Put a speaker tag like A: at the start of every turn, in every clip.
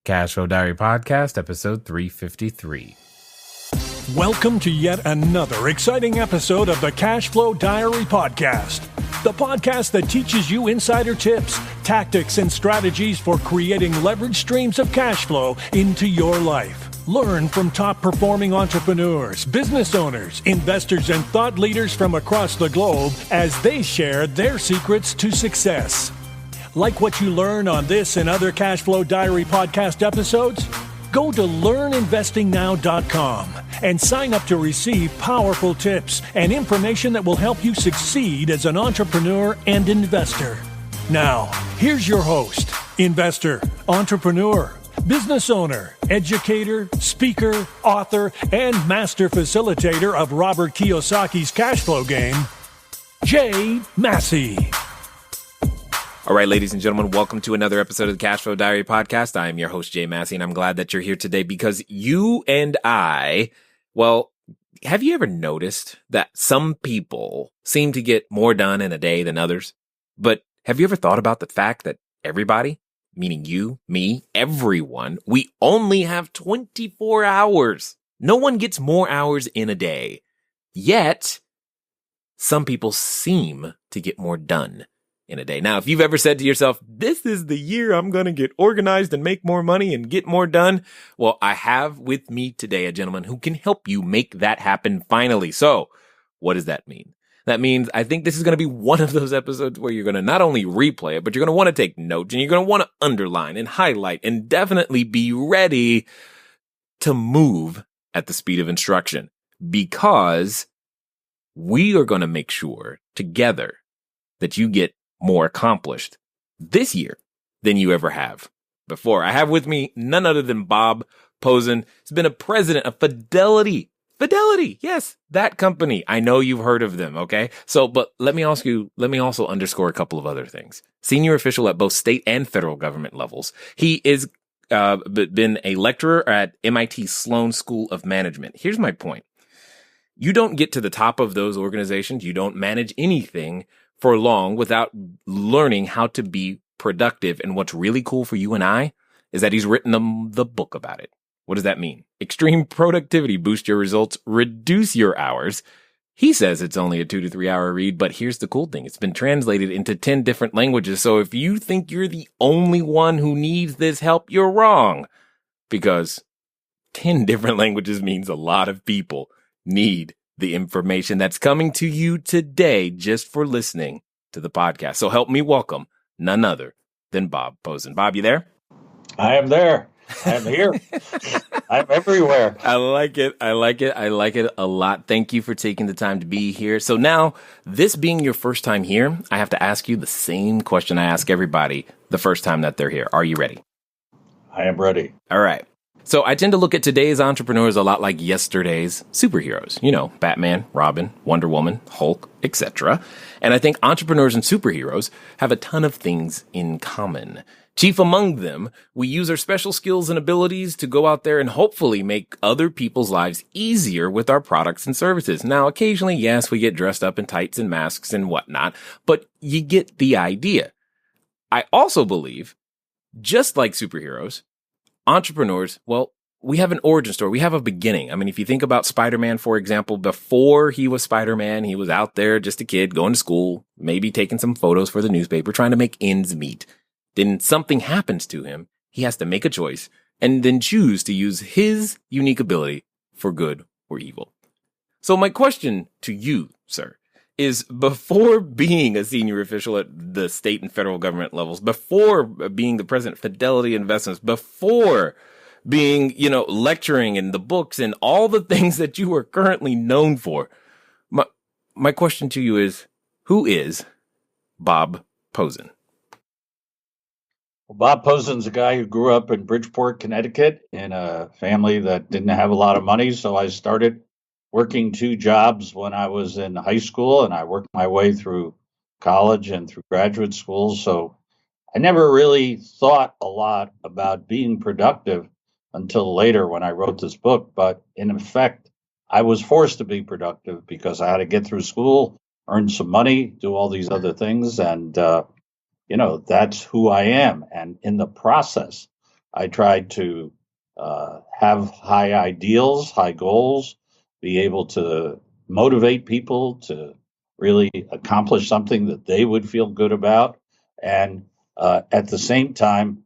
A: Cashflow Diary Podcast, episode 353.
B: Welcome to yet another exciting episode of the Cashflow Diary Podcast, the podcast that teaches you insider tips, tactics, and strategies for creating leverage streams of cash flow into your life. Learn from top-performing entrepreneurs, business owners, investors, and thought leaders from across the globe as they share their secrets to success. Like what you learn on this and other Cashflow Diary podcast episodes? Go to learninvestingnow.com and sign up to receive powerful tips and information that will help you succeed as an entrepreneur and investor. Now, here's your host, investor, entrepreneur, business owner, educator, speaker, author, and master facilitator of Robert Kiyosaki's cash flow game, Jay Massey.
A: All right, ladies and gentlemen, welcome to another episode of the Cashflow Diary Podcast. I am your host, Jay Massey, and I'm glad that you're here today because you and I, well, have you ever noticed that some people seem to get more done in a day than others? But have you ever thought about the fact that everybody, meaning you, me, everyone, we only have 24 hours. No one gets more hours in a day. Yet, some people seem to get more done in a day. Now, if you've ever said to yourself, this is the year I'm going to get organized and make more money and get more done, well, I have with me today a gentleman who can help you make that happen finally. So, what does that mean? That means I think this is going to be one of those episodes where you're going to not only replay it, but you're going to want to take notes and you're going to want to underline and highlight and definitely be ready to move at the speed of instruction because we are going to make sure together that you get more accomplished this year than you ever have before. I have with me none other than Bob Pozen. He's been a president of Fidelity. Yes, that company. I know you've heard of them, okay? So, but let me also underscore a couple of other things. Senior official at both state and federal government levels. He is been a lecturer at MIT Sloan School of Management. Here's my point. You don't get to the top of those organizations. You don't manage anything for long without learning how to be productive. And what's really cool for you and I is that he's written the book about it. What does that mean? Extreme productivity, boost your results, reduce your hours. He says it's only a 2 to 3 hour read, but here's the cool thing. It's been translated into 10 different languages. So if you think you're the only one who needs this help, you're wrong because 10 different languages means a lot of people need the information that's coming to you today just for listening to the podcast. So help me welcome none other than Bob Pozen. Bob, you there?
C: I am there. I'm here. I'm everywhere.
A: I like it a lot. Thank you for taking the time to be here. So now, this being your first time here, I have to ask you the same question I ask everybody the first time that they're here. Are you ready?
C: I am ready.
A: All right. So I tend to look at today's entrepreneurs a lot like yesterday's superheroes. You know, Batman, Robin, Wonder Woman, Hulk, etc. And I think entrepreneurs and superheroes have a ton of things in common. Chief among them, we use our special skills and abilities to go out there and hopefully make other people's lives easier with our products and services. Now, occasionally, yes, we get dressed up in tights and masks and whatnot, but you get the idea. I also believe, just like superheroes, entrepreneurs, well, we have an origin story. We have a beginning. I mean, if you think about Spider-Man, for example, before he was Spider-Man, he was out there just a kid going to school, maybe taking some photos for the newspaper, trying to make ends meet. Then something happens to him. He has to make a choice and then choose to use his unique ability for good or evil. So my question to you, sir, is before being a senior official at the state and federal government levels, before being the president of Fidelity Investments, before being, lecturing in the books and all the things that you are currently known for, my question to you is, who is Bob Pozen?
C: Well, Bob Pozen's a guy who grew up in Bridgeport, Connecticut, in a family that didn't have a lot of money, so I started working 2 jobs when I was in high school, and I worked my way through college and through graduate school. So I never really thought a lot about being productive until later when I wrote this book. But in effect, I was forced to be productive because I had to get through school, earn some money, do all these other things. And, that's who I am. And in the process I tried to have high ideals, high goals, be able to motivate people to really accomplish something that they would feel good about, and at the same time,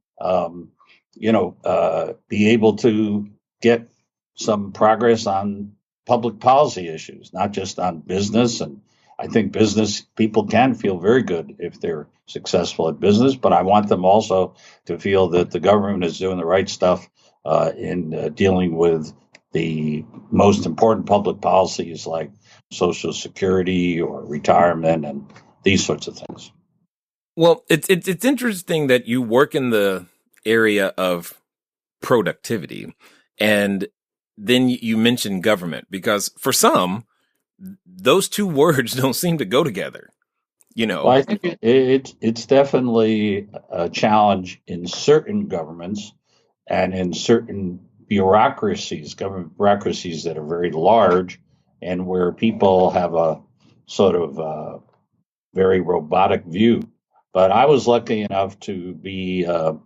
C: be able to get some progress on public policy issues, not just on business. And I think business people can feel very good if they're successful at business, but I want them also to feel that the government is doing the right stuff in dealing with the most important public policies like Social Security or retirement and these sorts of things.
A: Well, it's interesting that you work in the area of productivity, and then you mention government, because for some, those two words don't seem to go together.
C: Well, I think it's definitely a challenge in certain governments and in certain bureaucracies, government bureaucracies that are very large and where people have a sort of very robotic view. But I was lucky enough to be an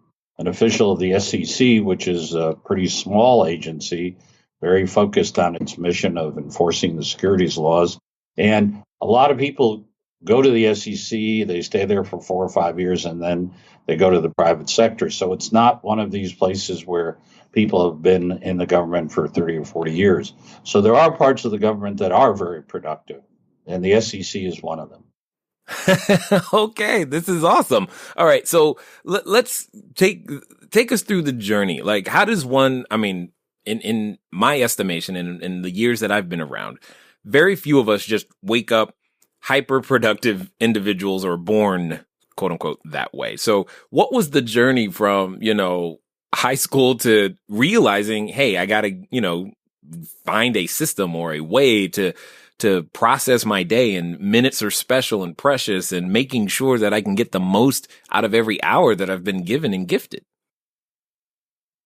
C: official of the SEC, which is a pretty small agency, very focused on its mission of enforcing the securities laws. And a lot of people go to the SEC, they stay there for 4 or 5 years, and then they go to the private sector. So it's not one of these places where people have been in the government for 30 or 40 years. So there are parts of the government that are very productive, and the SEC is one of them.
A: Okay, this is awesome. All right, so let's take us through the journey. Like, how does one, I mean, in my estimation, in the years that I've been around, very few of us just wake up hyper productive individuals or born, quote unquote, that way. So what was the journey from, high school to realizing, hey, I got to, find a system or a way to process my day, and minutes are special and precious, and making sure that I can get the most out of every hour that I've been given and gifted?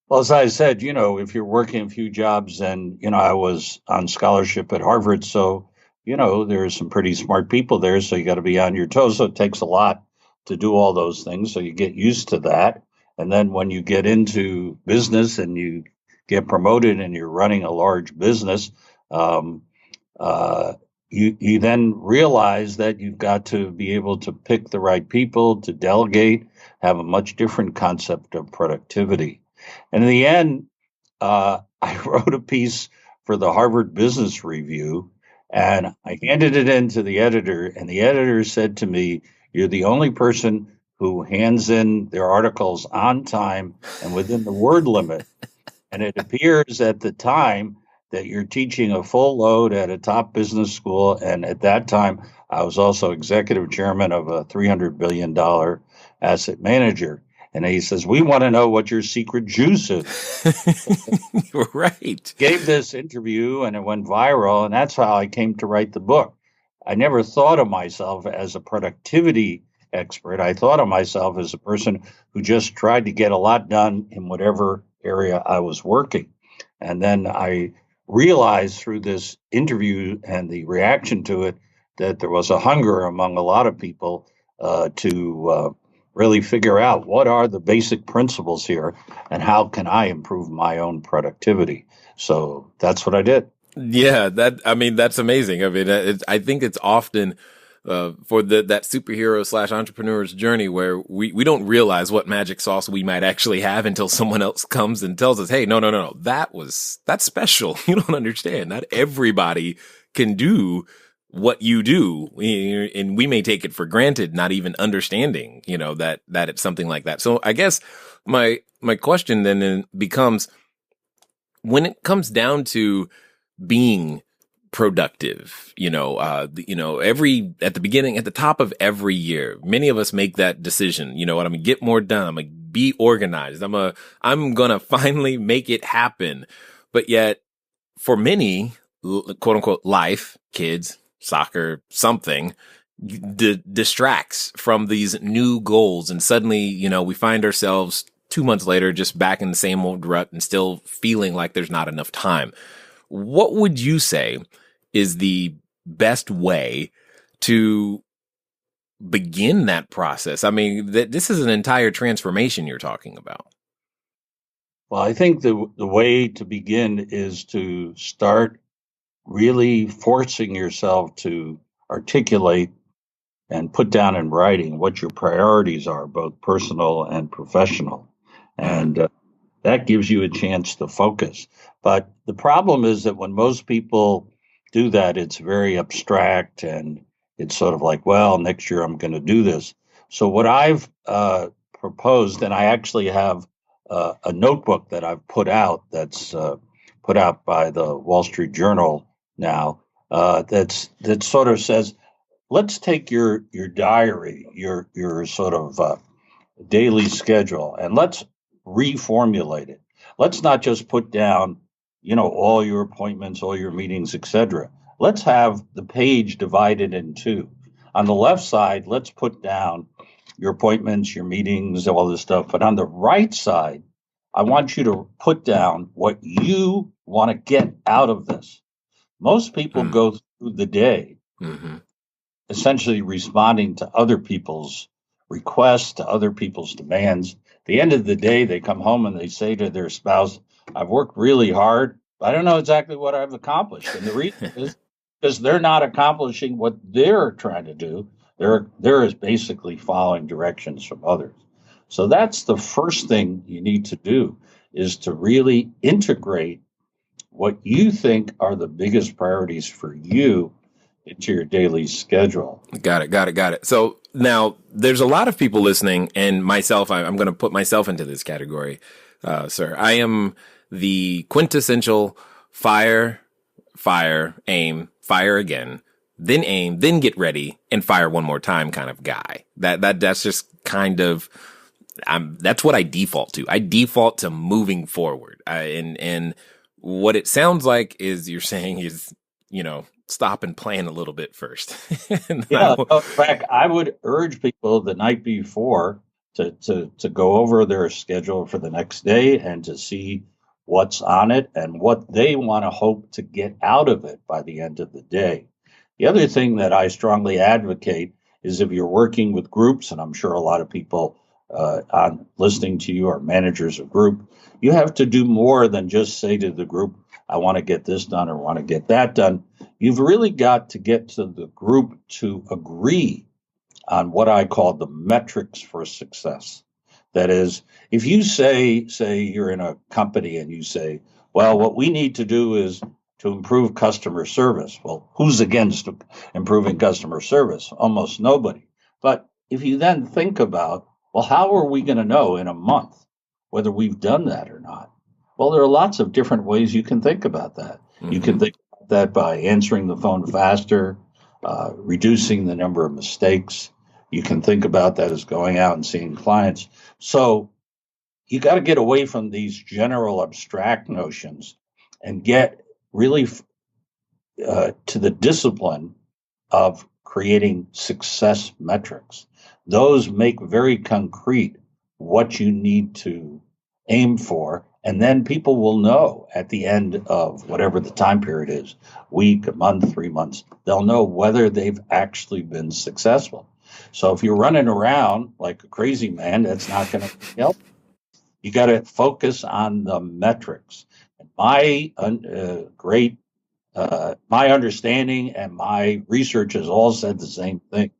C: Well, as I said, if you're working a few jobs, and, I was on scholarship at Harvard, so, there's some pretty smart people there, so you got to be on your toes. So it takes a lot to do all those things. So you get used to that. And then when you get into business and you get promoted and you're running a large business, you then realize that you've got to be able to pick the right people, to delegate, have a much different concept of productivity. And in the end, I wrote a piece for the Harvard Business Review, and I handed it in to the editor, and the editor said to me, "You're the only person who hands in their articles on time and within the word limit. And it appears at the time that you're teaching a full load at a top business school." And at that time, I was also executive chairman of a $300 billion asset manager. And he says, "We want to know what your secret juice is."
A: Right.
C: Gave this interview and it went viral. And that's how I came to write the book. I never thought of myself as a productivity expert. I thought of myself as a person who just tried to get a lot done in whatever area I was working. And then I realized through this interview and the reaction to it that there was a hunger among a lot of people to really figure out what are the basic principles here and how can I improve my own productivity. So that's what I did.
A: Yeah, that's amazing. I mean, I think it's often for that superhero / entrepreneur's journey where we don't realize what magic sauce we might actually have until someone else comes and tells us, "Hey, no, that's special. You don't understand. Not everybody can do what you do." And we may take it for granted, not even understanding, that it's something like that. So I guess my question then becomes, when it comes down to being productive, at the beginning, at the top of every year, many of us make that decision. I'm going to get more done. I'm going to be organized. I'm going to finally make it happen. But yet for many, quote unquote, life, kids, soccer, something distracts from these new goals. And suddenly, we find ourselves 2 months later, just back in the same old rut and still feeling like there's not enough time. What would you say is the best way to begin that process? I mean, this is an entire transformation you're talking about.
C: Well, I think the way to begin is to start really forcing yourself to articulate and put down in writing what your priorities are, both personal and professional.
A: Mm.
C: And that gives you a chance to focus. But the problem is that when most people do that, it's very abstract and it's sort of like, well, next year I'm going to do this. So, what I've proposed, and I actually have a notebook that I've put out that's put out by the Wall Street Journal now, that sort of says, let's take your diary, your sort of daily schedule, and let's reformulate it. Let's not just put down, all your appointments, all your meetings, etc. Let's have the page divided in two. On the left side, let's put down your appointments, your meetings, all this stuff. But on the right side, I want you to put down what you want to get out of this. Most people go through the day essentially responding to other people's requests, to other people's demands. At the end of the day, they come home and they say to their spouse, I've worked really hard. But I don't know exactly what I've accomplished. And the reason is because they're not accomplishing what they're trying to do. They're basically following directions from others. So that's the first thing you need to do, is to really integrate what you think are the biggest priorities for you into your daily schedule.
A: Got it. So now there's a lot of people listening, and myself, I'm going to put myself into this category, sir. I am the quintessential fire, aim, fire again, then aim, then get ready and fire one more time kind of guy. That's just kind of, that's what I default to. I default to moving forward. And what it sounds like is you're saying is, stop and plan a little bit first.
C: In fact, I would urge people the night before to go over their schedule for the next day and to see what's on it and what they want to hope to get out of it by the end of the day. The other thing that I strongly advocate is, if you're working with groups, and I'm sure a lot of people on listening to you are managers of group, you have to do more than just say to the group, I want to get this done or want to get that done. You've really got to get to the group to agree on what I call the metrics for success. That is, if you say you're in a company and you say, well, what we need to do is to improve customer service. Well, who's against improving customer service? Almost nobody. But if you then think about, well, how are we going to know in a month whether we've done that or not? Well, there are lots of different ways you can think about that. Mm-hmm. You can think about that by answering the phone faster, reducing the number of mistakes. You can think about that as going out and seeing clients. So you got to get away from these general abstract notions and get really to the discipline of creating success metrics. Those make very concrete what you need to aim for. And then people will know at the end of whatever the time period is, week, a month, 3 months, they'll know whether they've actually been successful. So if you're running around like a crazy man, that's not going to help. You got to focus on the metrics. My understanding and my research has all said the same thing.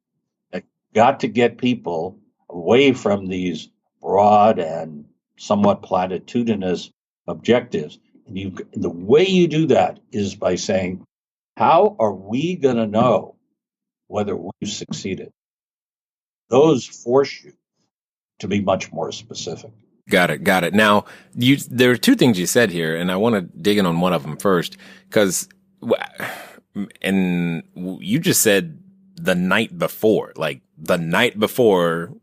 C: You got to get people away from these broad and somewhat platitudinous objectives. And the way you do that is by saying, how are we going to know whether we've succeeded? Those force you to be much more specific.
A: Got it. Now, there are two things you said here, and I want to dig in on one of them first, because, and you just said the night before,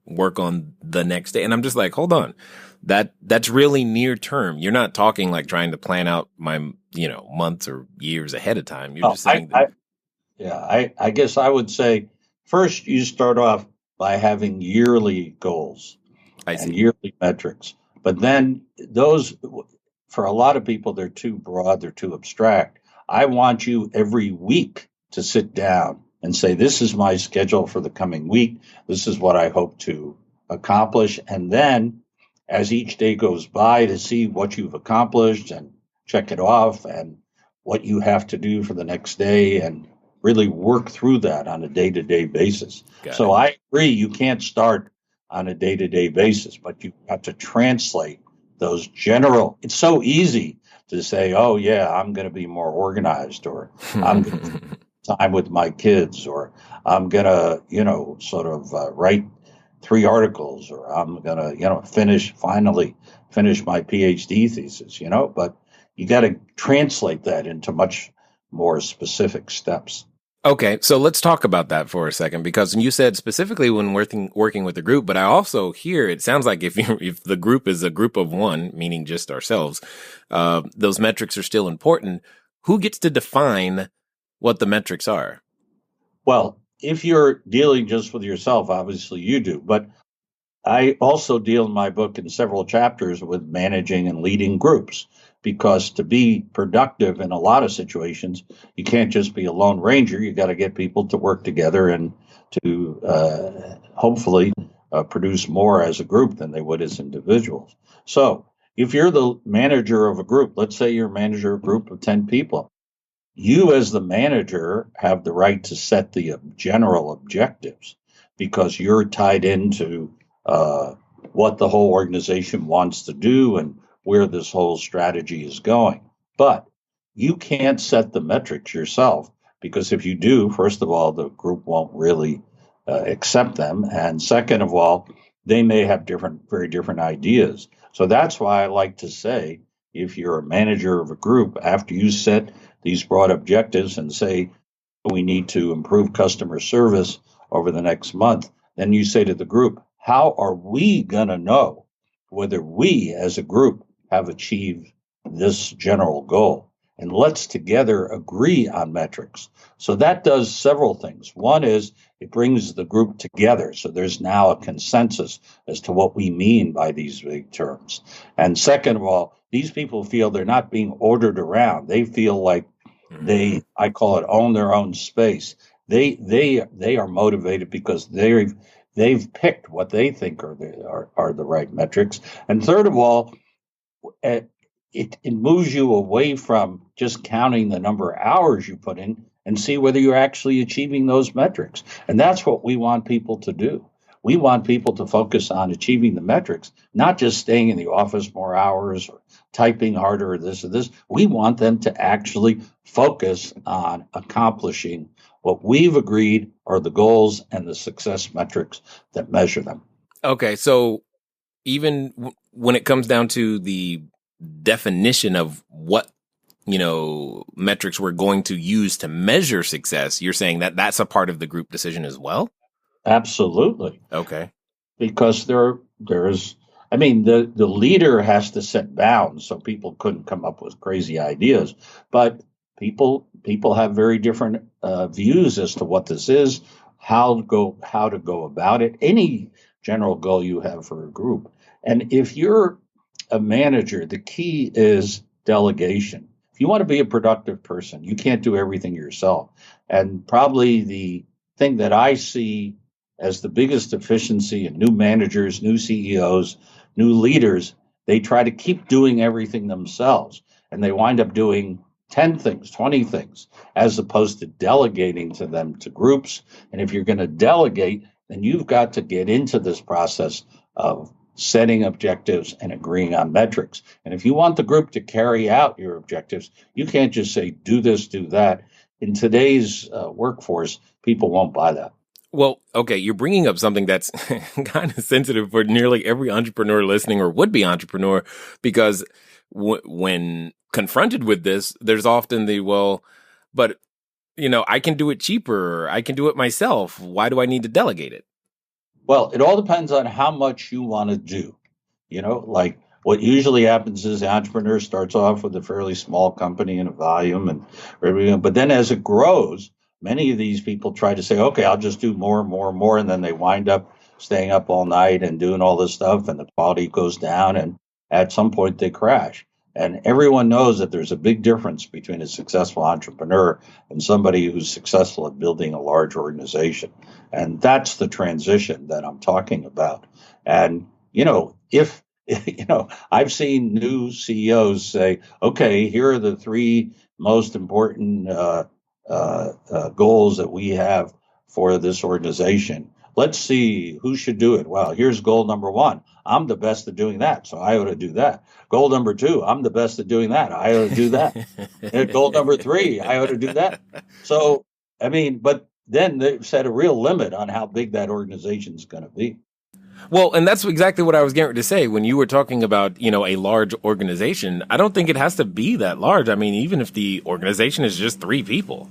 A: work on the next day. And I'm just like, hold on. That's really near term. You're not talking like trying to plan out my, months or years ahead of time. You're just saying
C: I guess I would say first you start off by having yearly goals and yearly metrics. But then those, for a lot of people, they're too broad, they're too abstract. I want you every week to sit down and say, this is my schedule for the coming week. This is what I hope to accomplish. And then as each day goes by to see what you've accomplished and check it off and what you have to do for the next day and really work through that on a day-to-day basis.
A: Got
C: So
A: it.
C: I agree, you can't start on a day-to-day basis, but you have to translate those general. It's so easy to say, oh, yeah, I'm going to be more organized, or I'm going to spend time with my kids, or I'm going to, write 3 articles, or I'm going to, finally finish my PhD thesis, but you got to translate that into much more specific steps.
A: Okay, so let's talk about that for a second, because you said specifically when working with a group, but I also hear it sounds like if the group is a group of one, meaning just ourselves, those metrics are still important. Who gets to define what the metrics are?
C: Well, if you're dealing just with yourself, obviously you do, but I also deal in my book in several chapters with managing and leading groups, because to be productive in a lot of situations, you can't just be a lone ranger. You got to get people to work together and to hopefully produce more as a group than they would as individuals. So if you're the manager of a group, let's say you're a manager of a group of 10 people, you as the manager have the right to set the general objectives, because you're tied into what the whole organization wants to do and where this whole strategy is going. But you can't set the metrics yourself, because if you do, first of all, the group won't really accept them. And second of all, they may have very different ideas. So that's why I like to say, if you're a manager of a group, after you set these broad objectives and say, we need to improve customer service over the next month, then you say to the group, how are we going to know whether we as a group have achieved this general goal? And let's together agree on metrics. So that does several things. One is it brings the group together. So there's now a consensus as to what we mean by these big terms. And second of all, these people feel they're not being ordered around. They feel like I call it, own their own space. They are motivated because they've picked what they think are the right metrics. And third of all, it moves you away from just counting the number of hours you put in and see whether you're actually achieving those metrics. And that's what we want people to do. We want people to focus on achieving the metrics, not just staying in the office more hours or typing harder or this or this. We want them to actually focus on accomplishing what we've agreed are the goals and the success metrics that measure them.
A: Okay, so even when it comes down to the definition of what metrics we're going to use to measure success, you're saying that that's a part of the group decision as well?
C: Absolutely.
A: Okay.
C: Because the leader has to set bounds, so people couldn't come up with crazy ideas. But people have very different views as to what this is, how to go about it, any general goal you have for a group. And if you're a manager, the key is delegation. If you want to be a productive person, you can't do everything yourself. And probably the thing that I see as the biggest deficiency in new managers, new CEOs, new leaders, they try to keep doing everything themselves. And they wind up doing 10 things, 20 things, as opposed to delegating to them to groups. And if you're going to delegate, then you've got to get into this process of setting objectives and agreeing on metrics. And if you want the group to carry out your objectives, you can't just say, do this, do that. In today's workforce, people won't buy that.
A: Well, okay, you're bringing up something that's kind of sensitive for nearly every entrepreneur listening or would-be entrepreneur, because when confronted with this, there's often but I can do it cheaper. I can do it myself. Why do I need to delegate it?
C: Well, it all depends on how much you want to do. Like what usually happens is the entrepreneur starts off with a fairly small company and a volume and everything. But then as it grows, many of these people try to say, okay, I'll just do more and more and more. And then they wind up staying up all night and doing all this stuff, and the quality goes down. And at some point they crash. And everyone knows that there's a big difference between a successful entrepreneur and somebody who's successful at building a large organization. And that's the transition that I'm talking about. And, if I've seen new CEOs say, okay, here are the three most important goals that we have for this organization. Let's see who should do it. Well, here's goal number one. I'm the best at doing that, so I ought to do that. Goal number two, I'm the best at doing that. I ought to do that. And goal number three, I ought to do that. So, but then they've set a real limit on how big that organization is going to be.
A: Well, and that's exactly what I was getting to say when you were talking about, a large organization. I don't think it has to be that large. I mean, even if the organization is just 3 people.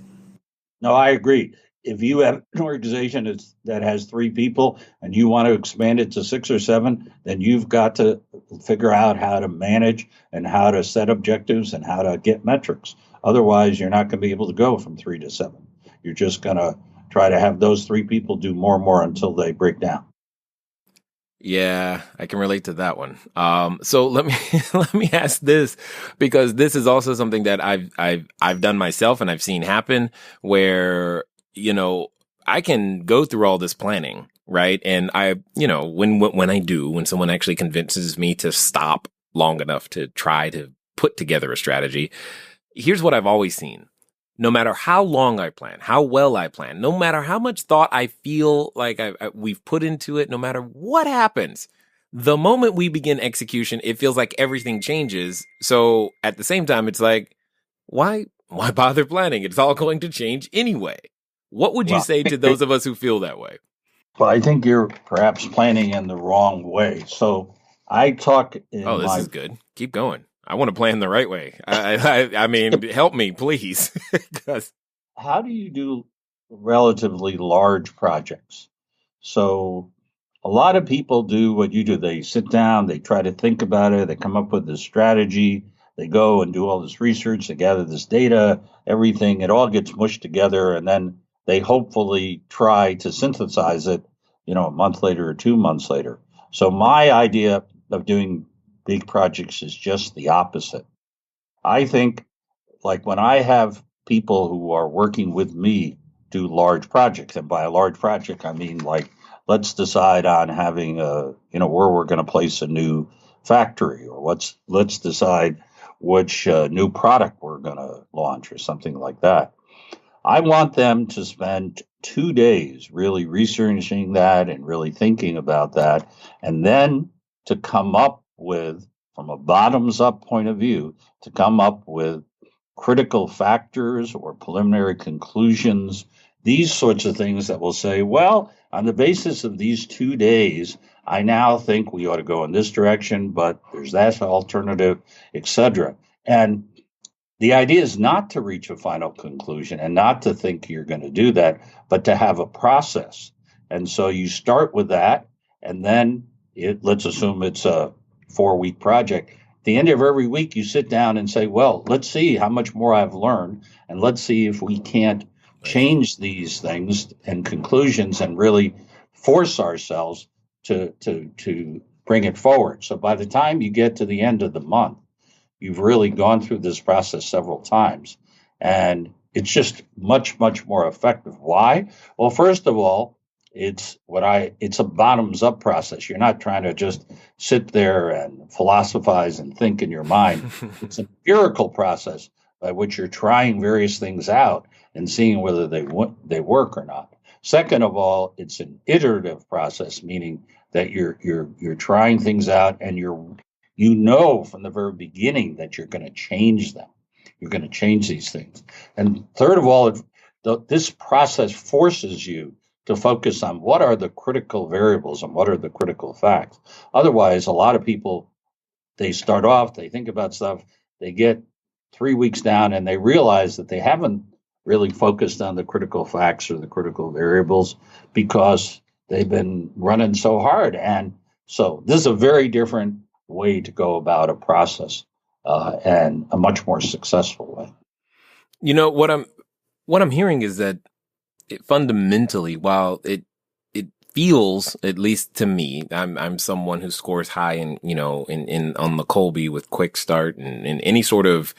C: No, I agree. If you have an organization that has 3 people and you want to expand it to 6 or 7, then you've got to figure out how to manage and how to set objectives and how to get metrics. Otherwise, you're not going to be able to go from 3 to 7. You're just going to try to have those 3 people do more and more until they break down.
A: Yeah, I can relate to that one. So let me ask this, because this is also something that I've done myself and I've seen happen where, I can go through all this planning, right? And when someone actually convinces me to stop long enough to try to put together a strategy, here's what I've always seen. No matter how long I plan, how well I plan, no matter how much thought I feel like we've put into it, no matter what happens, the moment we begin execution, it feels like everything changes. So at the same time, it's like, why bother planning? It's all going to change anyway. What would you say to those of us who feel that way?
C: Well, I think you're perhaps planning in the wrong way. So I talk
A: this is good. Keep going. I want to plan the right way. I mean, help me, please.
C: How do you do relatively large projects? So a lot of people do what you do. They sit down, they try to think about it, they come up with a strategy, they go and do all this research, they gather this data, everything, it all gets mushed together, and then they hopefully try to synthesize it, a month later or 2 months later. So my idea of doing big projects is just the opposite. I think, like, when I have people who are working with me do large projects, and by a large project, I mean, like, let's decide on having where we're going to place a new factory, or let's decide which new product we're going to launch or something like that. I want them to spend 2 days really researching that and really thinking about that, and then to come up with, from a bottoms-up point of view, to come up with critical factors or preliminary conclusions, these sorts of things that will say, well, on the basis of these 2 days, I now think we ought to go in this direction, but there's that alternative, etc. And the idea is not to reach a final conclusion and not to think you're going to do that, but to have a process. And so you start with that, and then let's assume it's a 4-week project. At the end of every week, you sit down and say, well, let's see how much more I've learned, and let's see if we can't change these things and conclusions and really force ourselves to bring it forward. So by the time you get to the end of the month, you've really gone through this process several times, and it's just much, much more effective. Why? Well, first of all, it's a bottoms-up process. You're not trying to just sit there and philosophize and think in your mind. It's an empirical process by which you're trying various things out and seeing whether they work or not. Second of all, it's an iterative process, meaning that you're trying things out, and you know from the very beginning that you're going to change them. You're going to change these things. And third of all, this process forces you to focus on what are the critical variables and what are the critical facts. Otherwise, a lot of people, they start off, they think about stuff, they get 3 weeks down, and they realize that they haven't really focused on the critical facts or the critical variables because they've been running so hard. And so this is a very different way to go about a process, and a much more successful way.
A: What I'm hearing is that fundamentally, while it feels, at least to me, I'm someone who scores high in on the Colby with quick start and in any sort of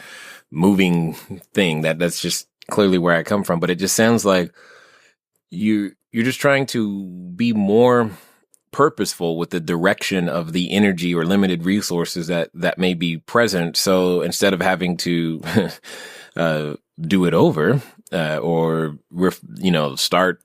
A: moving thing. That's just clearly where I come from. But it just sounds like you're just trying to be more purposeful with the direction of the energy or limited resources that may be present. So instead of having to do it over start,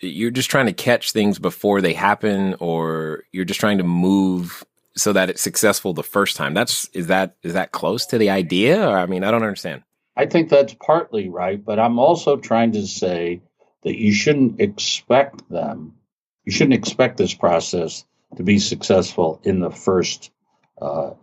A: you're just trying to catch things before they happen, or you're just trying to move so that it's successful the first time. Is that close to the idea? Or, I mean, I don't understand.
C: I think that's partly right, but I'm also trying to say that you shouldn't expect this process to be successful in the first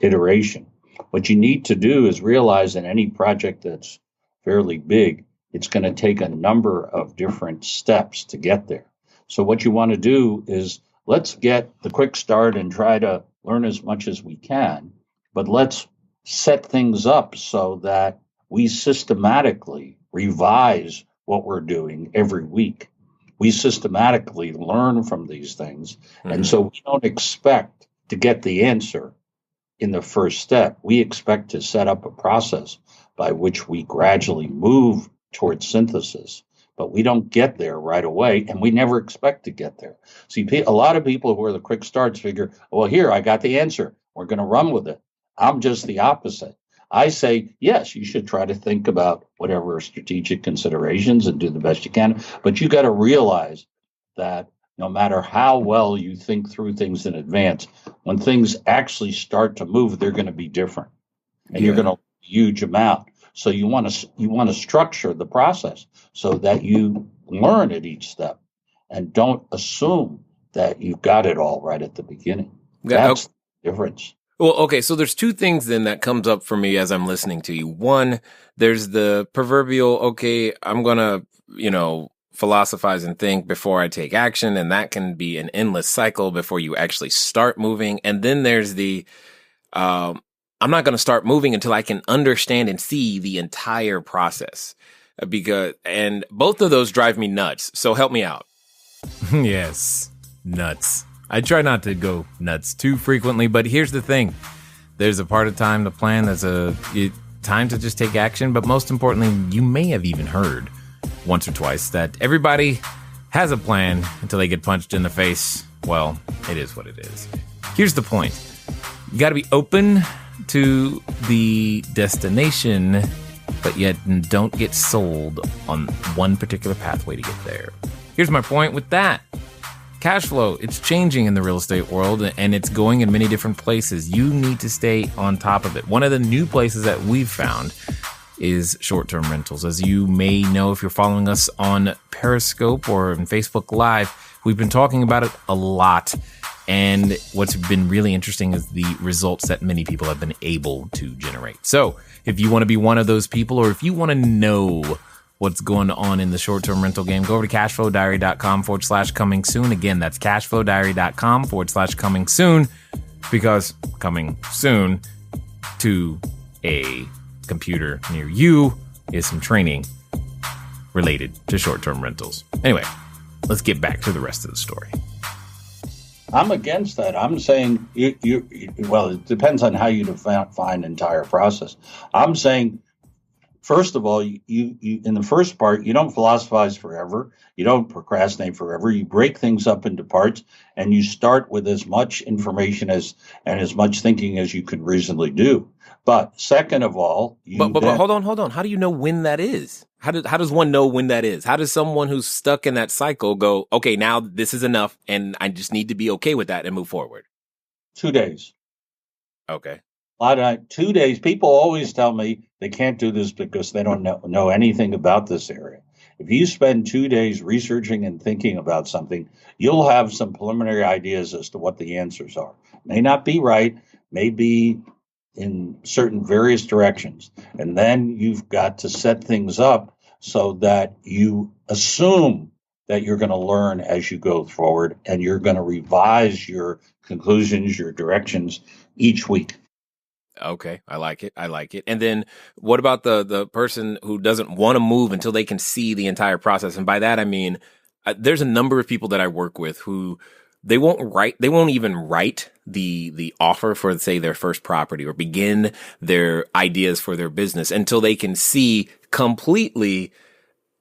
C: iteration. What you need to do is realize in any project that's fairly big, it's going to take a number of different steps to get there. So what you want to do is, let's get the quick start and try to learn as much as we can, but let's set things up so that we systematically revise what we're doing every week. We systematically learn from these things. Mm-hmm. And so we don't expect to get the answer in the first step. We expect to set up a process by which we gradually move towards synthesis, but we don't get there right away, and we never expect to get there. See, a lot of people who are the quick starts figure, well, here, I got the answer. We're going to run with it. I'm just the opposite. I say, yes, you should try to think about whatever strategic considerations and do the best you can, but you got to realize that no matter how well you think through things in advance, when things actually start to move, they're going to be different, and you're going to learn a huge amount. So you want to structure the process so that you learn at each step and don't assume that you've got it all right at the beginning. That's the difference.
A: Well, okay, so there's two things then that comes up for me as I'm listening to you. One, there's the proverbial, okay, I'm going to, philosophize and think before I take action, and that can be an endless cycle before you actually start moving. And then there's the I'm not going to start moving until I can understand and see the entire process, and both of those drive me nuts. So help me out.
D: Yes, nuts. I try not to go nuts too frequently, but here's the thing. There's a part of time to plan. There's a time to just take action. But most importantly, you may have even heard once or twice that everybody has a plan until they get punched in the face. Well, it is what it is. Here's the point. You got to be open to the destination, but yet don't get sold on one particular pathway to get there. Here's my point with that. Cash flow, it's changing in the real estate world, and it's going in many different places. You need to stay on top of it. One of the new places that we've found is short-term rentals. As you may know, if you're following us on Periscope or in Facebook Live, we've been talking about it a lot. And what's been really interesting is the results that many people have been able to generate. So if you want to be one of those people, or if you want to know what's going on in the short-term rental game, go over to cashflowdiary.com/coming soon. Again, that's cashflowdiary.com/coming soon, because coming soon to a computer near you is some training related to short-term rentals. Anyway, let's get back to the rest of the story.
C: I'm against that. I'm saying, well, it depends on how you define entire process. I'm saying, first of all, you in the first part, you don't philosophize forever. You don't procrastinate forever. You break things up into parts, and you start with as much information and as much thinking as you could reasonably do. But second of all,
A: but hold on. How do you know when that is? How does one know when that is? How does someone who's stuck in that cycle go, okay, now this is enough, and I just need to be okay with that and move forward?
C: 2 days.
A: Okay.
C: 2 days. People always tell me they can't do this because they don't know anything about this area. If you spend 2 days researching and thinking about something, you'll have some preliminary ideas as to what the answers are. May not be right, may be in certain various directions. And then you've got to set things up so that you assume that you're going to learn as you go forward, and you're going to revise your conclusions, your directions each week.
A: Okay, I like it. And then what about the person who doesn't want to move until they can see the entire process? And by that, I mean, there's a number of people that I work with who they won't even write the offer for, say, their first property or begin their ideas for their business until they can see completely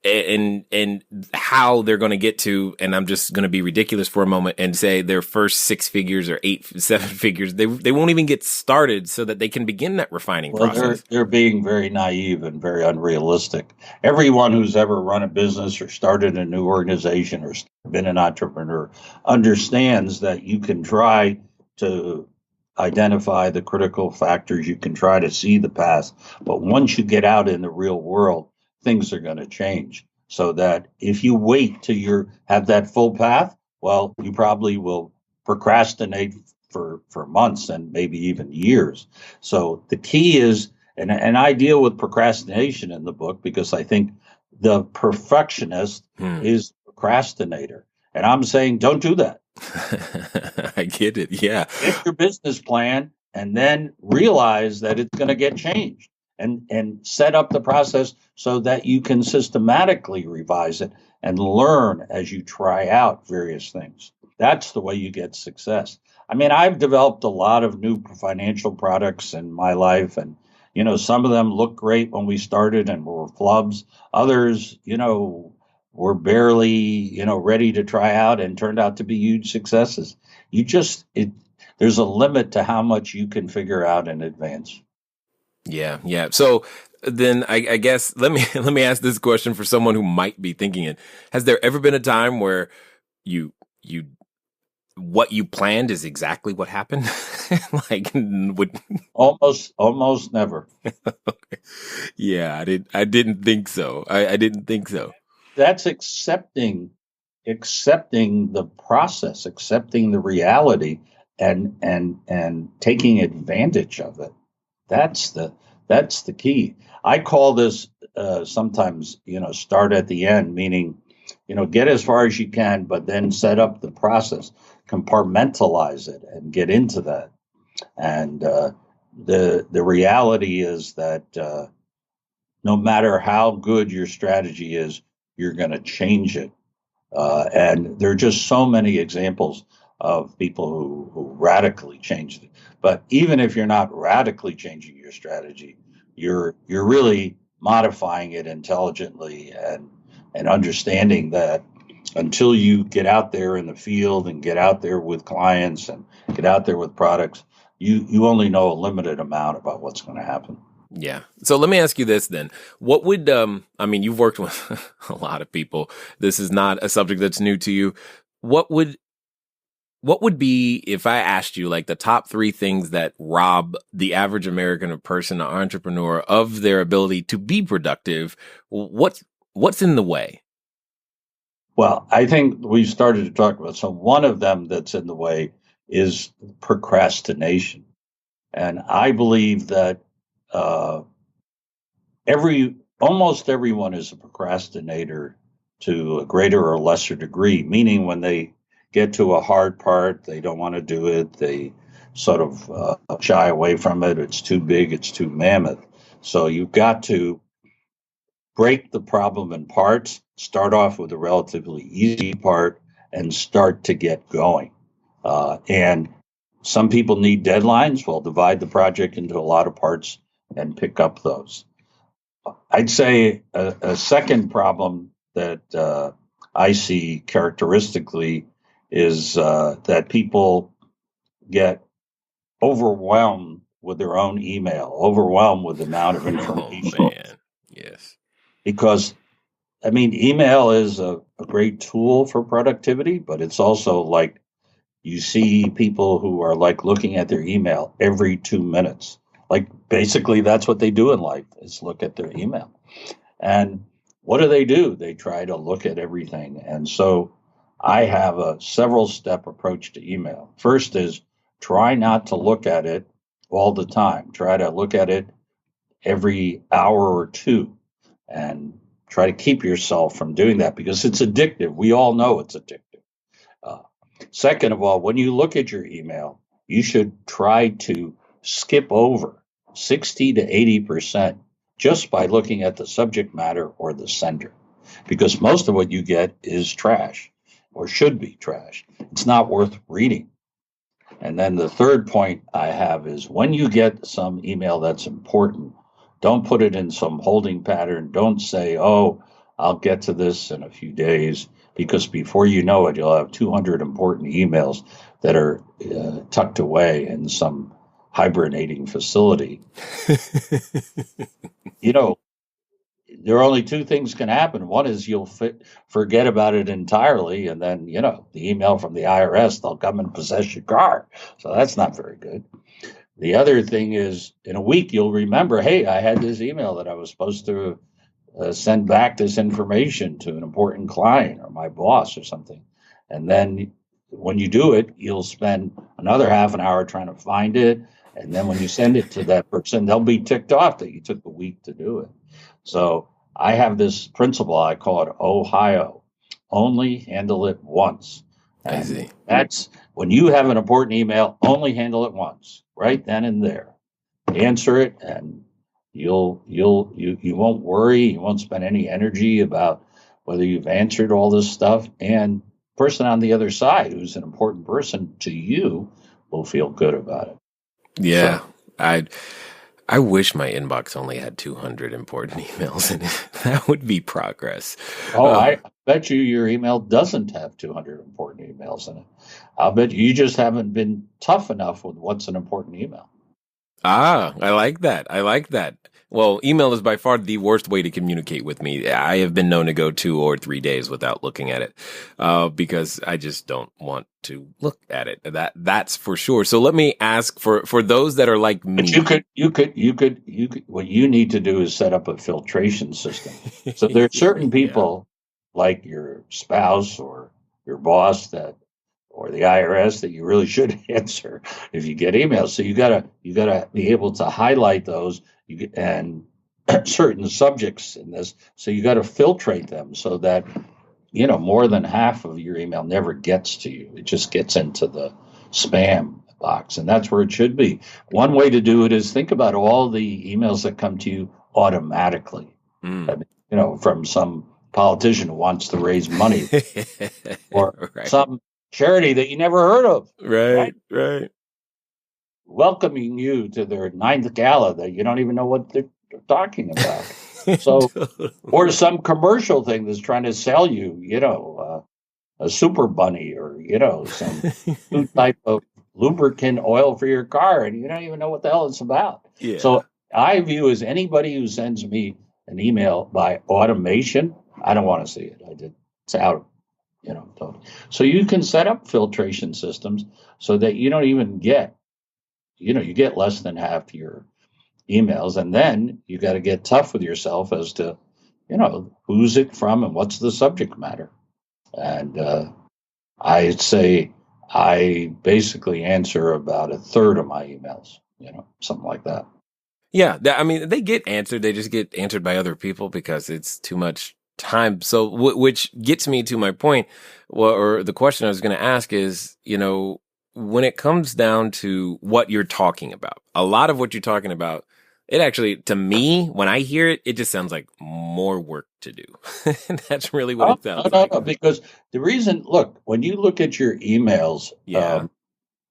A: and how they're going to get to, and I'm just going to be ridiculous for a moment and say their first 6 figures or 7 figures, they won't even get started so that they can begin that refining process.
C: They're being very naive and very unrealistic. Everyone who's ever run a business or started a new organization or been an entrepreneur understands that you can try to identify the critical factors, you can try to see the path, but once you get out in the real world, things are going to change. So that if you wait till you have that full path, well, you probably will procrastinate for months and maybe even years. So the key is, and I deal with procrastination in the book because I think the perfectionist is procrastinator. And I'm saying, don't do that.
A: I get it. Yeah.
C: Get your business plan and then realize that it's going to get changed. And set up the process so that you can systematically revise it and learn as you try out various things. That's the way you get success. I mean, I've developed a lot of new financial products in my life, and, some of them look great when we started and were flubs. Others, were barely, ready to try out and turned out to be huge successes. There's a limit to how much you can figure out in advance.
A: Yeah. So then I guess let me ask this question for someone who might be thinking it. Has there ever been a time where what you planned is exactly what happened?
C: Almost never.
A: Okay. Yeah, I didn't think so. I didn't think so.
C: That's accepting the process, accepting the reality and taking advantage of it. That's the key. I call this sometimes, start at the end, meaning, get as far as you can, but then set up the process, compartmentalize it, and get into that. And the reality is that no matter how good your strategy is, you're going to change it. And there are just so many examples of people who radically changed it. But even if you're not radically changing your strategy, you're really modifying it intelligently and understanding that until you get out there in the field and get out there with clients and get out there with products, you only know a limited amount about what's going to happen.
A: Yeah. So let me ask you this then. What would, you've worked with a lot of people. This is not a subject that's new to you. What would be, if I asked you, like, the top 3 things that rob the average American person or entrepreneur of their ability to be productive? What's in the way?
C: Well, I think we started to talk about, so one of them that's in the way is procrastination. And I believe that almost everyone is a procrastinator to a greater or lesser degree, meaning when they get to a hard part, they don't want to do it. They sort of shy away from it. It's too big. It's too mammoth. So you've got to break the problem in parts, start off with a relatively easy part, and start to get going. And some people need deadlines. Well, divide the project into a lot of parts and pick up those. I'd say a second problem that I see characteristically is that people get overwhelmed with their own email, overwhelmed with the amount of information.
A: Oh, man. Yes.
C: Because, email is a great tool for productivity, but it's also like you see people who are like looking at their email every 2 minutes. Like, basically, that's what they do in life, is look at their email. And what do? They try to look at everything. And so I have a several-step approach to email. First is try not to look at it all the time. Try to look at it every hour or two and try to keep yourself from doing that because it's addictive. We all know it's addictive. Second of all, when you look at your email, you should try to skip over 60 to 80% just by looking at the subject matter or the sender, because most of what you get is trash or should be trash. It's not worth reading. And then the third point I have is when you get some email that's important, don't put it in some holding pattern. Don't say, oh, I'll get to this in a few days, because before you know it, you'll have 200 important emails that are tucked away in some hibernating facility. You know, there are only two things can happen. One is you'll forget about it entirely, and then, the email from the IRS, they'll come and possess your car. So that's not very good. The other thing is, in a week, you'll remember, hey, I had this email that I was supposed to send back this information to an important client or my boss or something. And then when you do it, you'll spend another half an hour trying to find it. And then when you send it to that person, they'll be ticked off that you took a week to do it. So I have this principle, I call it Ohio, only handle it once.
D: I see.
C: That's when you have an important email, only handle it once, right then and there. Answer it, and you won't worry. You won't spend any energy about whether you've answered all this stuff. And the person on the other side, who's an important person to you, will feel good about it.
A: Yeah, so, I wish my inbox only had 200 important emails in it. That would be progress.
C: Oh, I bet your email doesn't have 200 important emails in it. I'll bet you just haven't been tough enough with what's an important email.
A: I like that. Well, email is by far the worst way to communicate with me. I have been known to go 2 or 3 days without looking at it, because I just don't want to look at it. That's for sure. So let me ask for those that are like me.
C: But you could. What you need to do is set up a filtration system. So there are certain people, like your spouse or your boss or the IRS, that you really should answer if you get emails. So you gotta be able to highlight those and certain subjects in this. So you got to filtrate them so that more than half of your email never gets to you. It just gets into the spam box, and that's where it should be. One way to do it is think about all the emails that come to you automatically. From some politician who wants to raise money or some charity that you never heard of.
A: Right.
C: Welcoming you to their 9th gala that you don't even know what they're talking about. So, or some commercial thing that's trying to sell you, a super bunny or, some new type of lubricant oil for your car, and you don't even know what the hell it's about.
A: Yeah.
C: So I view as anybody who sends me an email by automation, I don't want to see it. It's out. So you can set up filtration systems so that you don't even get, you get less than half your emails, and then you got to get tough with yourself as to, who's it from and what's the subject matter. And I'd say I basically answer about a third of my emails, something like that.
A: Yeah, they get answered. They just get answered by other people because it's too much time. So, which gets me to my point, or the question I was going to ask is, when it comes down to what you're talking about, a lot of what you're talking about, it actually, to me, when I hear it, it just sounds like more work to do. That's really what it sounds like.
C: No, because the reason, look, when you look at your emails,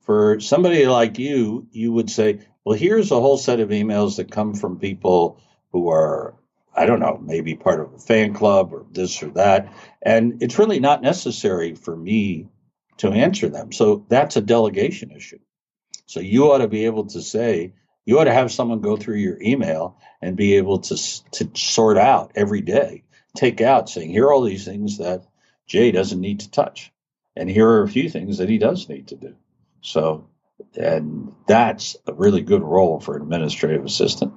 C: for somebody like you would say, well, here's a whole set of emails that come from people who are, I don't know, maybe part of a fan club or this or that. And it's really not necessary for me to answer them. So that's a delegation issue. So you ought to be able to say, you ought to have someone go through your email and be able to sort out every day, take out saying, here are all these things that Jay doesn't need to touch. And here are a few things that he does need to do. So, and that's a really good role for an administrative assistant.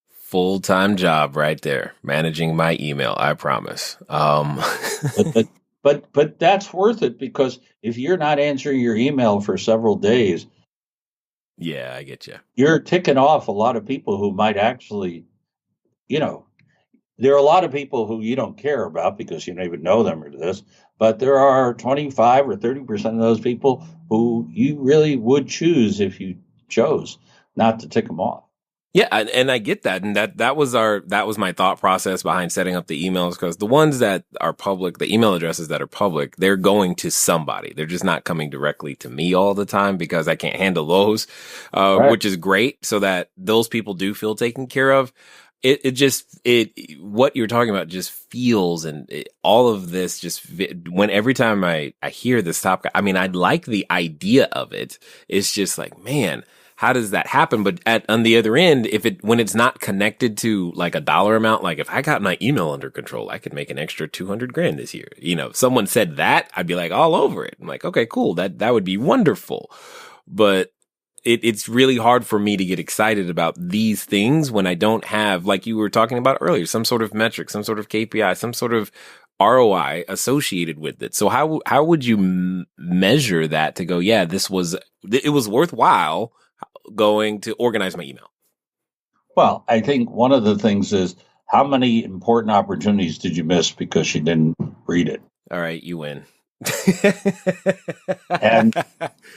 A: Full-time job right there, managing my email, I promise.
C: But that's worth it, because if you're not answering your email for several days,
A: yeah, I get you.
C: You're ticking off a lot of people who might actually, there are a lot of people who you don't care about because you don't even know them or this, but there are 25 or 30% of those people who you really would choose, if you chose, not to tick them off.
A: Yeah, and I get that, and that was my thought process behind setting up the emails, because the ones that are public, the email addresses that are public, they're going to somebody. They're just not coming directly to me all the time, because I can't handle those, right. Which is great, so that those people do feel taken care of. what you're talking about just feels, and all of this when every time I hear this topic, I mean, I like the idea of it. It's just like, man, how does that happen? But on the other end, when it's not connected to like a dollar amount, like if I got my email under control, I could make an extra $200,000 this year. If someone said that, I'd be like all over it. I'm like, okay, cool. That would be wonderful. But it's really hard for me to get excited about these things when I don't have, like you were talking about earlier, some sort of metric, some sort of KPI, some sort of ROI associated with it. So how would you measure that to go, yeah, it was worthwhile going to organize my email?
C: Well, I think one of the things is, how many important opportunities did you miss because you didn't read it?
A: All right, you win.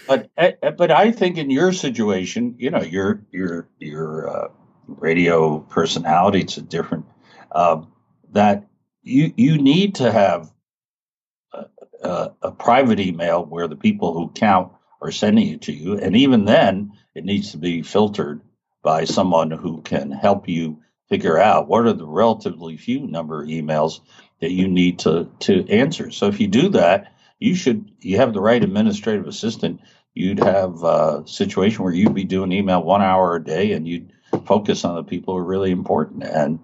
C: But I think in your situation, your radio personality, it's a different, that you need to have a private email where the people who count are sending it to you, and even then it needs to be filtered by someone who can help you figure out what are the relatively few number of emails that you need to answer. So if you do that, you have the right administrative assistant. You'd have a situation where you'd be doing email 1 hour a day, and you'd focus on the people who are really important. And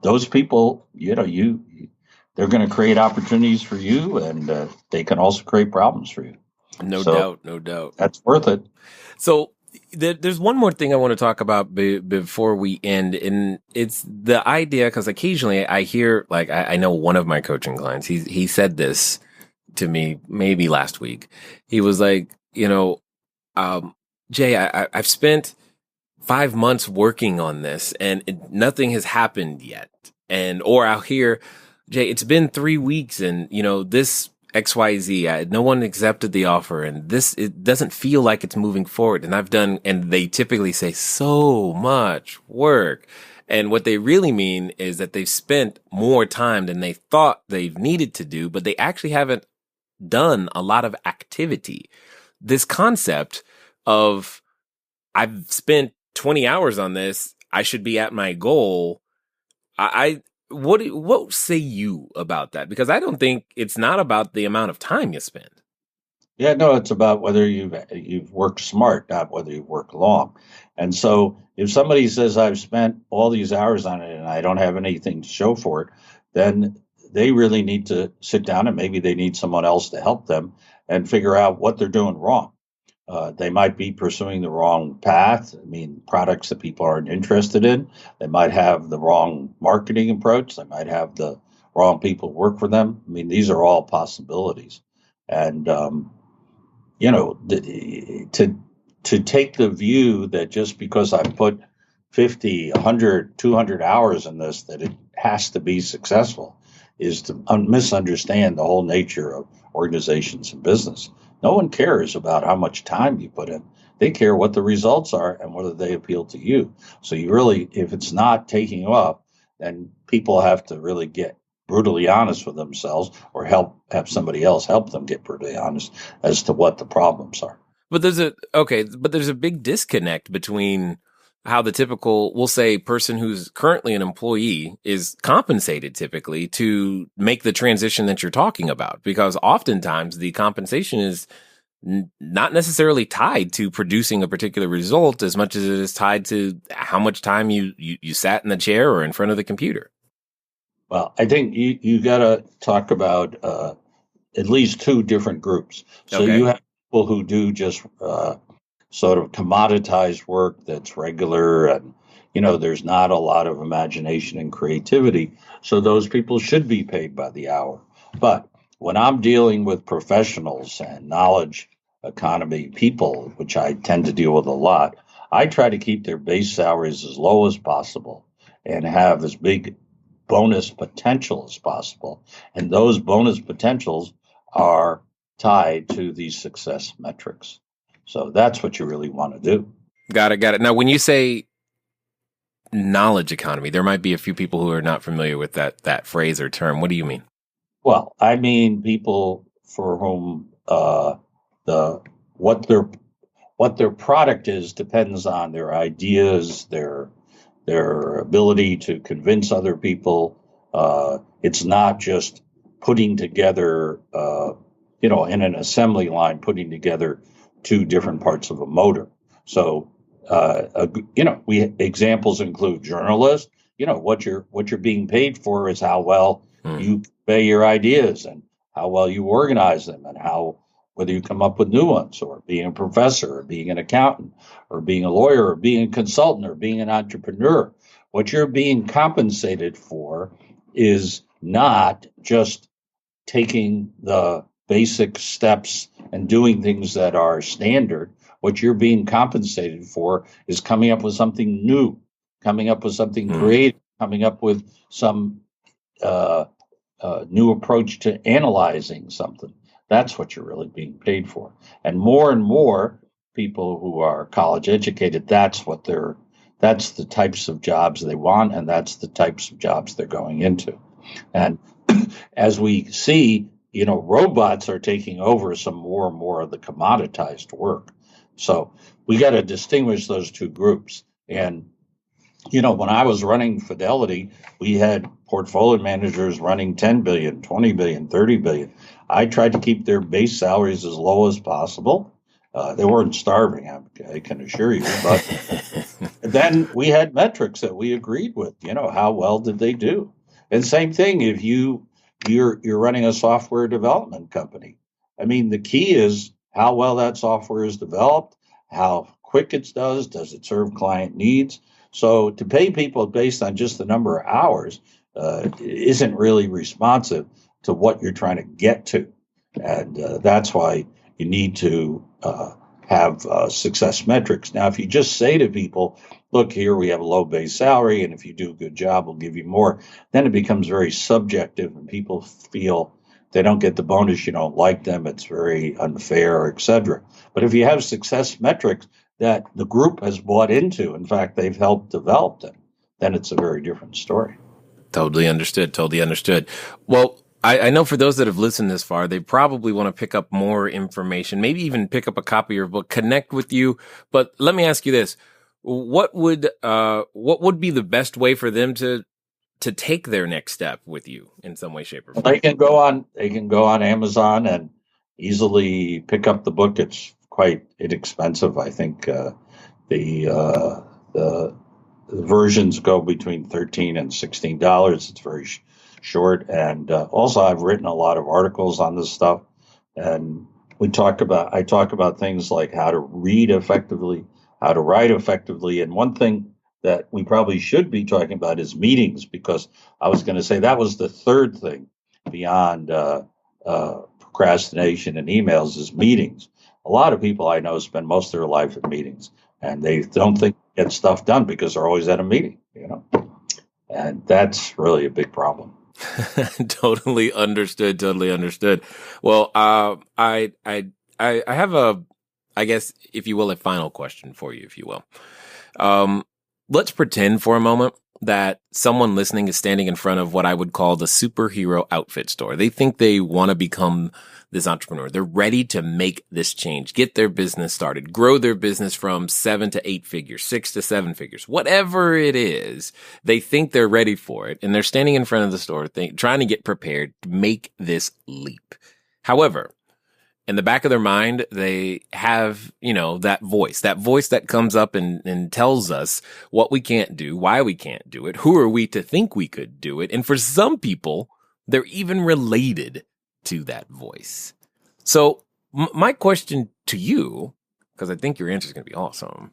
C: those people, they're going to create opportunities for you, and they can also create problems for you.
A: No doubt.
C: That's worth it.
A: So there's one more thing I want to talk about before we end, and it's the idea, because occasionally I hear, like, I know one of my coaching clients, he said this to me maybe last week. He was like, Jay, I've spent 5 months working on this and nothing has happened yet. Or I'll hear, Jay, it's been 3 weeks and, this XYZ, no one accepted the offer, and it doesn't feel like it's moving forward. And they typically say so much work. And what they really mean is that they've spent more time than they thought they've needed to do, but they actually haven't done a lot of activity. This concept of, I've spent 20 hours on this, I should be at my goal. What say you about that? Because I don't think it's not about the amount of time you spend.
C: Yeah, no, it's about whether you've worked smart, not whether you've worked long. And so if somebody says, I've spent all these hours on it and I don't have anything to show for it, then they really need to sit down, and maybe they need someone else to help them and figure out what they're doing wrong. They might be pursuing the wrong path. I mean, products that people aren't interested in. They might have the wrong marketing approach. They might have the wrong people work for them. I mean, these are all possibilities. And, to take the view that just because I put 50, 100, 200 hours in this, that it has to be successful, is to misunderstand the whole nature of organizations and business. No one cares about how much time you put in. They care what the results are and whether they appeal to you. So you really, if it's not taking you up, then people have to really get brutally honest with themselves, or have somebody else help them get brutally honest as to what the problems are.
A: But there's a big disconnect between how the typical, we'll say, person who's currently an employee is compensated typically to make the transition that you're talking about, because oftentimes the compensation is not necessarily tied to producing a particular result as much as it is tied to how much time you sat in the chair or in front of the computer.
C: Well, I think you got to talk about at least two different groups. So
A: Okay.
C: You have people who do just sort of commoditized work that's regular, and there's not a lot of imagination and creativity. So those people should be paid by the hour. But when I'm dealing with professionals and knowledge economy people, which I tend to deal with a lot, I try to keep their base salaries as low as possible and have as big bonus potential as possible. And those bonus potentials are tied to these success metrics. So that's what you really want to do.
A: Got it. Now, when you say knowledge economy, there might be a few people who are not familiar with that phrase or term. What do you mean?
C: Well, I mean people for whom what their product is depends on their ideas, their their ability to convince other people. It's not just putting together, in an assembly line, putting together two different parts of a motor. So, examples include journalists. What you're being paid for is how well you convey your ideas and how well you organize them and whether you come up with new ones, or being a professor or being an accountant or being a lawyer or being a consultant or being an entrepreneur. What you're being compensated for is not just taking the basic steps and doing things that are standard. What you're being compensated for is coming up with something new, coming up with something creative, coming up with some new approach to analyzing something. That's what you're really being paid for. And more people who are college educated, that's the types of jobs they want, and that's the types of jobs they're going into. And as we see, robots are taking over some more and more of the commoditized work. So we got to distinguish those two groups. And, when I was running Fidelity, we had portfolio managers running 10 billion, 20 billion, 30 billion. I tried to keep their base salaries as low as possible. They weren't starving, I can assure you. But then we had metrics that we agreed with. How well did they do? And same thing if you're running a software development company. I mean, the key is how well that software is developed, how quick it does it serve client needs? So to pay people based on just the number of hours isn't really responsive to what you're trying to get to. And that's why you need to have success metrics. Now, if you just say to people, look, here we have a low base salary, and if you do a good job, we'll give you more, then it becomes very subjective, and people feel they don't get the bonus, you don't like them, it's very unfair, etc. But if you have success metrics that the group has bought into, in fact, they've helped develop them, then it's a very different story.
A: Totally understood. Well, I know for those that have listened this far, they probably want to pick up more information, maybe even pick up a copy of your book, connect with you. But let me ask you this. What would be the best way for them to take their next step with you in some way, shape, or form?
C: They can go on Amazon and easily pick up the book. It's quite inexpensive. I think the versions go between $13 and $16. It's very short. And also, I've written a lot of articles on this stuff. And I talk about things like how to read effectively, how to write effectively. And one thing that we probably should be talking about is meetings, because I was going to say that was the third thing beyond procrastination and emails is meetings. A lot of people I know spend most of their life at meetings, and they don't think they get stuff done because they're always at a meeting, and that's really a big problem.
A: Totally understood. Well, I have I guess, if you will, a final question for you, if you will. Let's pretend for a moment that someone listening is standing in front of what I would call the superhero outfit store. They think they want to become this entrepreneur. They're ready to make this change, get their business started, grow their business from 7 to 8 figures, 6 to 7 figures, whatever it is. They think they're ready for it, and they're standing in front of the store trying to get prepared to make this leap. However, in the back of their mind, they have, that voice that comes up and tells us what we can't do, why we can't do it, who are we to think we could do it. And for some people, they're even related to that voice. So my question to you, because I think your answer is going to be awesome.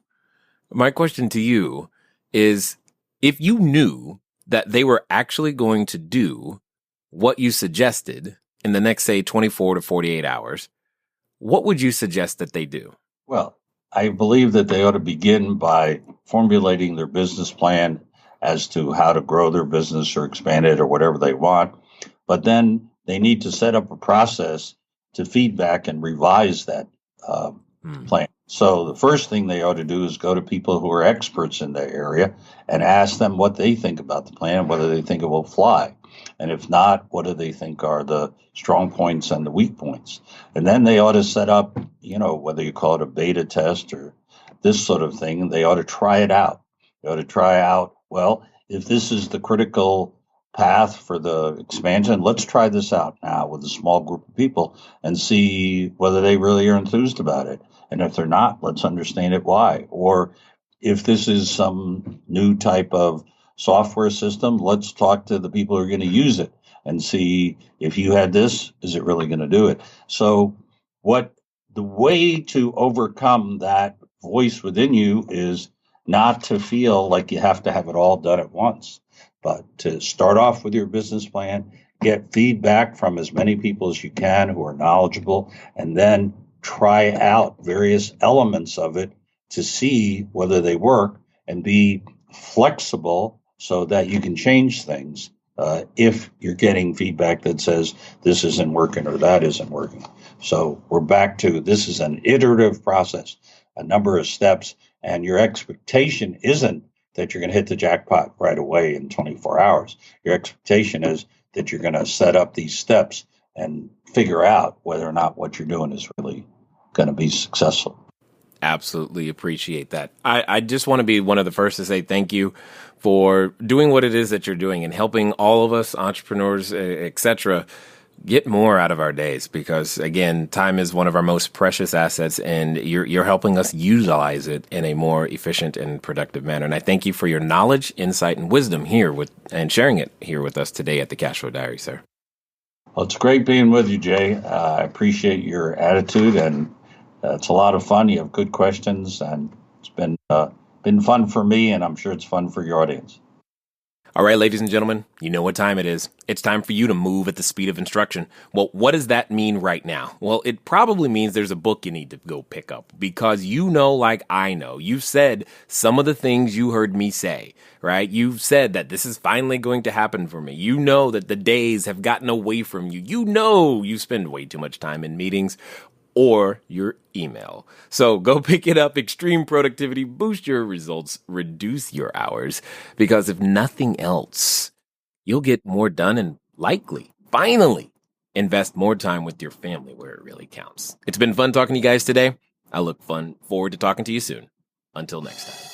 A: My question to you is, if you knew that they were actually going to do what you suggested in the next, say, 24 to 48 hours, what would you suggest that they do?
C: Well, I believe that they ought to begin by formulating their business plan as to how to grow their business or expand it or whatever they want. But then they need to set up a process to feedback and revise that plan. So the first thing they ought to do is go to people who are experts in their area and ask them what they think about the plan and whether they think it will fly. And if not, what do they think are the strong points and the weak points? And then they ought to set up, whether you call it a beta test or this sort of thing, they ought to try it out. They ought to try out well, if this is the critical path for the expansion, let's try this out now with a small group of people and see whether they really are enthused about it. And if they're not, let's understand it why. Or if this is some new type of software system, let's talk to the people who are going to use it and see if you had this, is it really going to do it? So the way to overcome that voice within you is not to feel like you have to have it all done at once, but to start off with your business plan, get feedback from as many people as you can who are knowledgeable, and then try out various elements of it to see whether they work and be flexible so that you can change things if you're getting feedback that says this isn't working or that isn't working. So we're back to this is an iterative process, a number of steps, and your expectation isn't that you're going to hit the jackpot right away in 24 hours. Your expectation is that you're going to set up these steps and figure out whether or not what you're doing is really going to be successful.
A: Absolutely appreciate that. I just want to be one of the first to say thank you for doing what it is that you're doing and helping all of us entrepreneurs, etc., get more out of our days, because again, time is one of our most precious assets, and you're helping us utilize it in a more efficient and productive manner. And I thank you for your knowledge, insight, and wisdom here and sharing it here with us today at the Cashflow Diary, sir.
C: Well, it's great being with you, Jay. I appreciate your attitude, and it's a lot of fun. You have good questions, and it's been fun for me, and I'm sure it's fun for your audience.
A: All right, ladies and gentlemen, you know what time it is. It's time for you to move at the speed of instruction. Well, what does that mean right now? Well, it probably means there's a book you need to go pick up, because you know, like I know, you've said some of the things you heard me say, right? You've said that this is finally going to happen for me. You know that the days have gotten away from you. You know you spend way too much time in meetings or your email. So go pick it up. Extreme Productivity, boost your results, reduce your hours, because if nothing else, you'll get more done and likely, finally, invest more time with your family where it really counts. It's been fun talking to you guys today. I look forward to talking to you soon. Until next time.